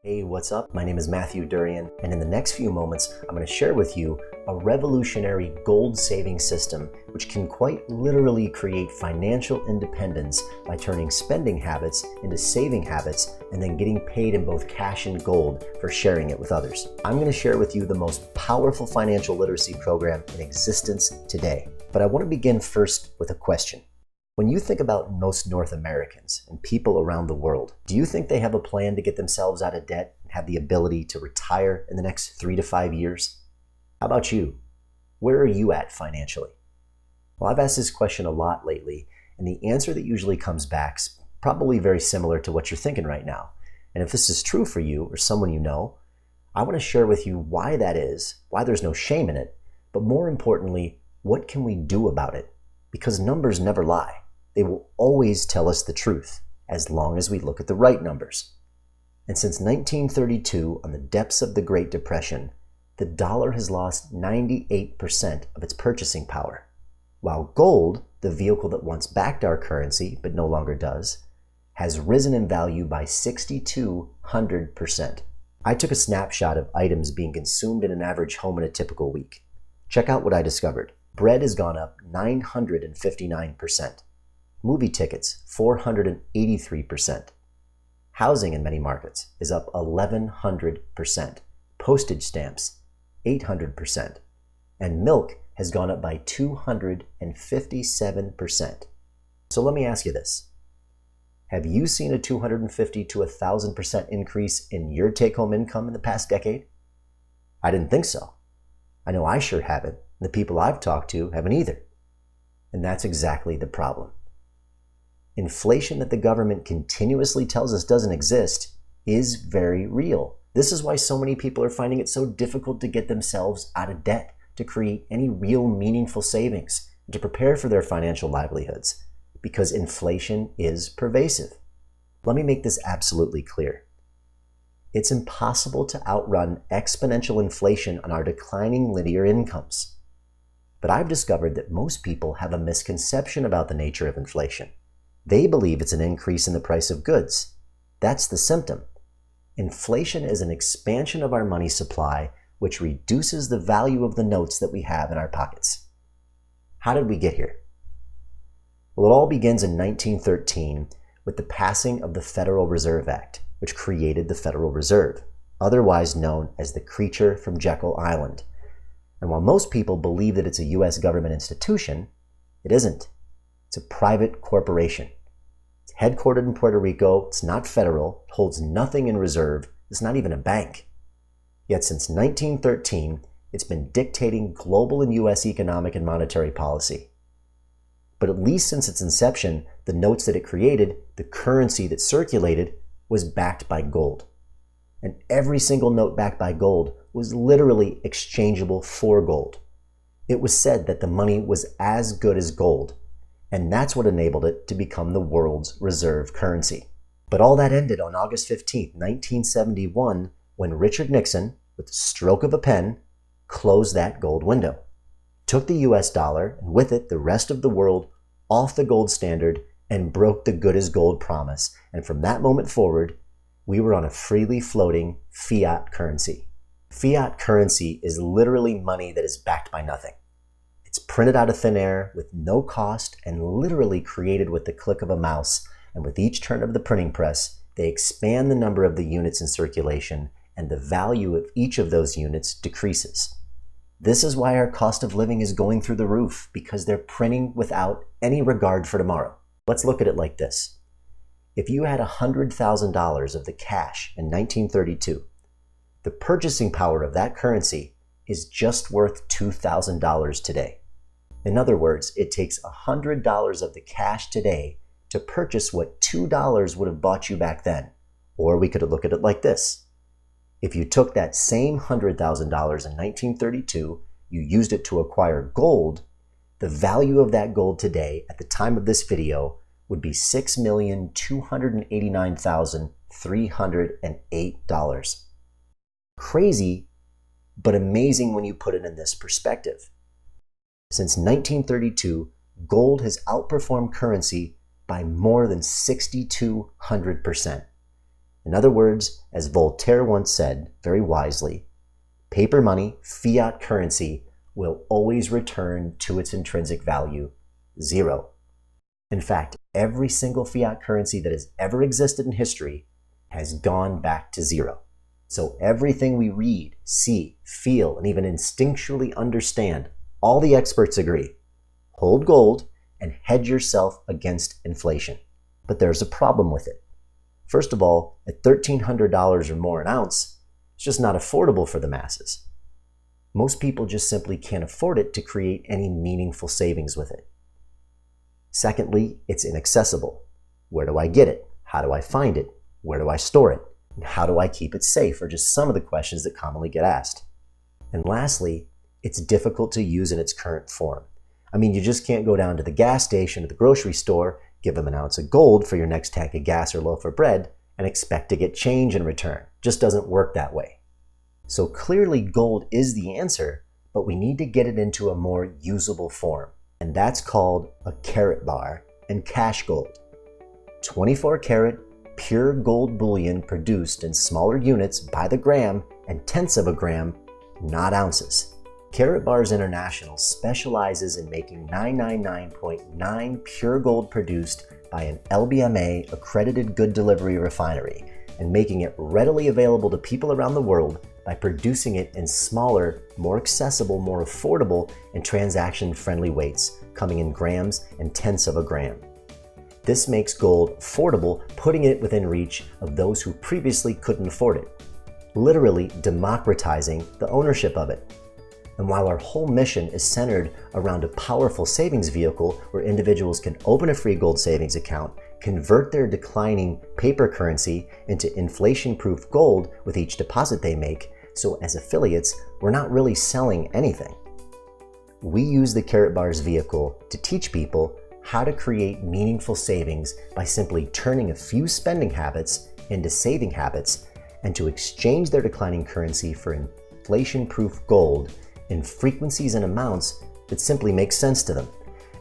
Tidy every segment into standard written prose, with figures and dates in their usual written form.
Hey, what's up? My name is Matthew Durian, and in the next few moments, I'm going to share with you a revolutionary gold saving system which can quite literally create financial independence by turning spending habits into saving habits and then getting paid in both cash and gold for sharing it with others. I'm going to share with you the most powerful financial literacy program in existence today. But I want to begin first with a question. When you think about most North Americans and people around the world, do you think they have a plan to get themselves out of debt and have the ability to retire in the next 3 to 5 years? How about you? Where are you at financially? Well, I've asked this question a lot lately, and the answer that usually comes back is probably very similar to what you're thinking right now. And if this is true for you or someone you know, I want to share with you why that is, why there's no shame in it, but more importantly, what can we do about it? Because numbers never lie. They will always tell us the truth, as long as we look at the right numbers. And since 1932, on the depths of the Great Depression, the dollar has lost 98% of its purchasing power, while gold, the vehicle that once backed our currency but no longer does, has risen in value by 6,200%. I took a snapshot of items being consumed in an average home in a typical week. Check out what I discovered. Bread has gone up 959%. Movie tickets, 483%. Housing in many markets is up 1,100%. Postage stamps, 800%. And milk has gone up by 257%. So let me ask you this. Have you seen a 250 to 1,000% increase in your take-home income in the past decade? I didn't think so. I know I sure haven't. The people I've talked to haven't either. And that's exactly the problem. Inflation that the government continuously tells us doesn't exist is very real. This is why so many people are finding it so difficult to get themselves out of debt, to create any real meaningful savings, and to prepare for their financial livelihoods, because inflation is pervasive. Let me make this absolutely clear. It's impossible to outrun exponential inflation on our declining linear incomes. But I've discovered that most people have a misconception about the nature of inflation. They believe it's an increase in the price of goods. That's the symptom. Inflation is an expansion of our money supply, which reduces the value of the notes that we have in our pockets. How did we get here? Well, it all begins in 1913 with the passing of the Federal Reserve Act, which created the Federal Reserve, otherwise known as the creature from Jekyll Island. And while most people believe that it's a U.S. government institution, it isn't. It's a private corporation. It's headquartered in Puerto Rico. It's not federal. It holds nothing in reserve. It's not even a bank. Yet since 1913, it's been dictating global and U.S. economic and monetary policy. But at least since its inception, the notes that it created, the currency that circulated, was backed by gold. And every single note backed by gold was literally exchangeable for gold. It was said that the money was as good as gold. And that's what enabled it to become the world's reserve currency. But all that ended on August 15, 1971, when Richard Nixon, with the stroke of a pen, closed that gold window, took the US dollar, and with it the rest of the world, off the gold standard and broke the good as gold promise. And from that moment forward, we were on a freely floating fiat currency. Fiat currency is literally money that is backed by nothing. It's printed out of thin air with no cost and literally created with the click of a mouse. And with each turn of the printing press, they expand the number of the units in circulation, and the value of each of those units decreases. This is why our cost of living is going through the roof, because they're printing without any regard for tomorrow. Let's look at it like this. If you had $100,000 of the cash in 1932, the purchasing power of that currency is just worth $2,000 today. In other words, it takes $100 of the cash today to purchase what $2 would have bought you back then. Or we could look at it like this. If you took that same $100,000 in 1932, you used it to acquire gold, the value of that gold today at the time of this video would be $6,289,308. Crazy, but amazing when you put it in this perspective. Since 1932, gold has outperformed currency by more than 6,200%. In other words, as Voltaire once said, very wisely, paper money, fiat currency, will always return to its intrinsic value, zero. In fact, every single fiat currency that has ever existed in history has gone back to zero. So everything we read, see, feel, and even instinctually understand, all the experts agree. Hold gold and hedge yourself against inflation. But there's a problem with it. First of all, at $1,300 or more an ounce, it's just not affordable for the masses. Most people just simply can't afford it to create any meaningful savings with it. Secondly, it's inaccessible. Where do I get it? How do I find it? Where do I store it? And how do I keep it safe? Are just some of the questions that commonly get asked. And lastly, it's difficult to use in its current form. I mean, you just can't go down to the gas station or the grocery store, give them an ounce of gold for your next tank of gas or loaf of bread, and expect to get change in return. Just doesn't work that way. So clearly gold is the answer, but we need to get it into a more usable form. And that's called a Karatbar and cash gold. 24 karat pure gold bullion produced in smaller units by the gram and tenths of a gram, not ounces. Karatbars International specializes in making 999.9 pure gold produced by an LBMA accredited good delivery refinery and making it readily available to people around the world by producing it in smaller, more accessible, more affordable, and transaction-friendly weights, coming in grams and tenths of a gram. This makes gold affordable, putting it within reach of those who previously couldn't afford it, literally democratizing the ownership of it. And while our whole mission is centered around a powerful savings vehicle where individuals can open a free gold savings account, convert their declining paper currency into inflation-proof gold with each deposit they make, so as affiliates, we're not really selling anything. We use the Karatbars vehicle to teach people how to create meaningful savings by simply turning a few spending habits into saving habits and to exchange their declining currency for inflation-proof gold in frequencies and amounts that simply make sense to them.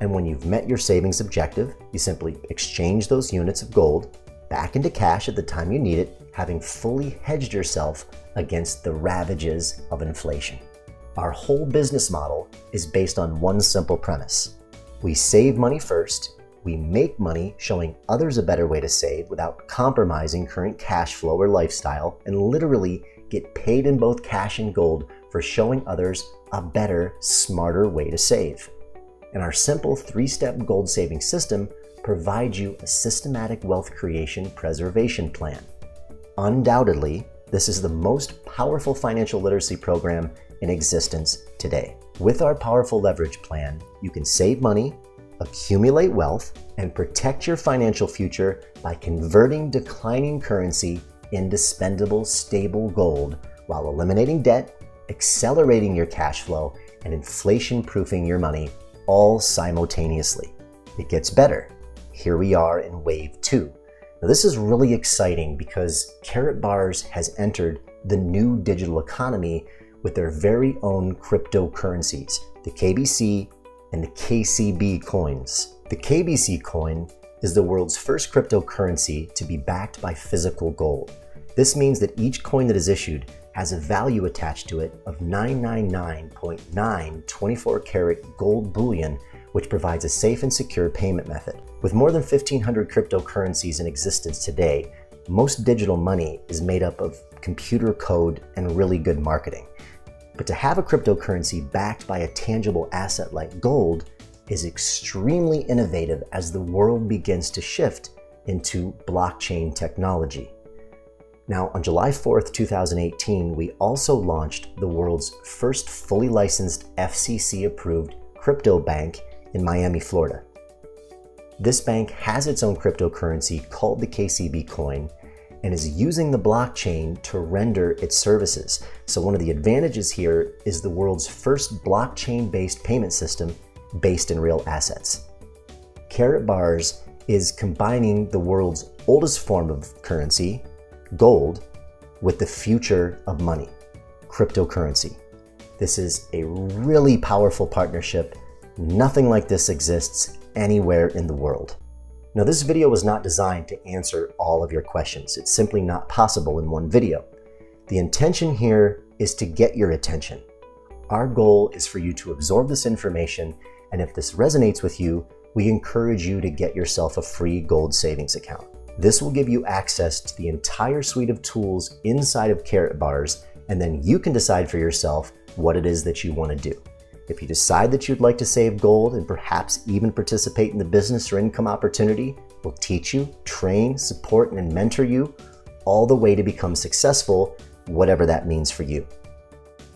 And when you've met your savings objective, you simply exchange those units of gold back into cash at the time you need it, having fully hedged yourself against the ravages of inflation. Our whole business model is based on one simple premise. We save money first, we make money showing others a better way to save without compromising current cash flow or lifestyle, and literally get paid in both cash and gold for showing others a better, smarter way to save. And our simple 3-step gold saving system provides you a systematic wealth creation preservation plan. Undoubtedly, this is the most powerful financial literacy program in existence today. With our powerful leverage plan, you can save money, accumulate wealth, and protect your financial future by converting declining currency into spendable, stable gold while eliminating debt, accelerating your cash flow, and inflation-proofing your money all simultaneously. It gets better. Here we are in wave 2. Now this is really exciting because Karatbars has entered the new digital economy with their very own cryptocurrencies, the KBC and the KCB coins. The KBC coin is the world's first cryptocurrency to be backed by physical gold. This means that each coin that is issued has a value attached to it of 999.9 24 karat gold bullion, which provides a safe and secure payment method. With more than 1,500 cryptocurrencies in existence today, most digital money is made up of computer code and really good marketing. But to have a cryptocurrency backed by a tangible asset like gold is extremely innovative as the world begins to shift into blockchain technology. Now, on July 4th, 2018, we also launched the world's first fully licensed FCC-approved crypto bank in Miami, Florida. This bank has its own cryptocurrency called the KCB coin and is using the blockchain to render its services. So one of the advantages here is the world's first blockchain-based payment system based in real assets. Karatbars is combining the world's oldest form of currency, gold, with the future of money, cryptocurrency. This is a really powerful partnership. Nothing like this exists anywhere in the world. Now, this video was not designed to answer all of your questions. It's simply not possible in one video. The intention here is to get your attention. Our goal is for you to absorb this information, and if this resonates with you, we encourage you to get yourself a free gold savings account. This will give you access to the entire suite of tools inside of Karatbars, and then you can decide for yourself what it is that you want to do. If you decide that you'd like to save gold and perhaps even participate in the business or income opportunity, we'll teach you, train, support, and mentor you all the way to become successful, whatever that means for you.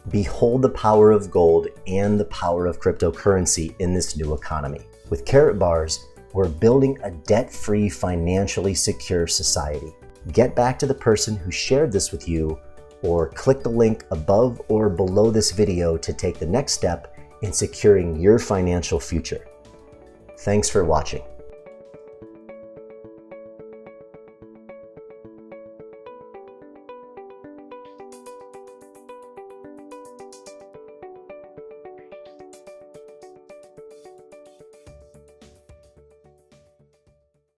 Behold the power of gold and the power of cryptocurrency in this new economy. With Karatbars, we're building a debt-free, financially secure society. Get back to the person who shared this with you, or click the link above or below this video to take the next step in securing your financial future. Thanks for watching.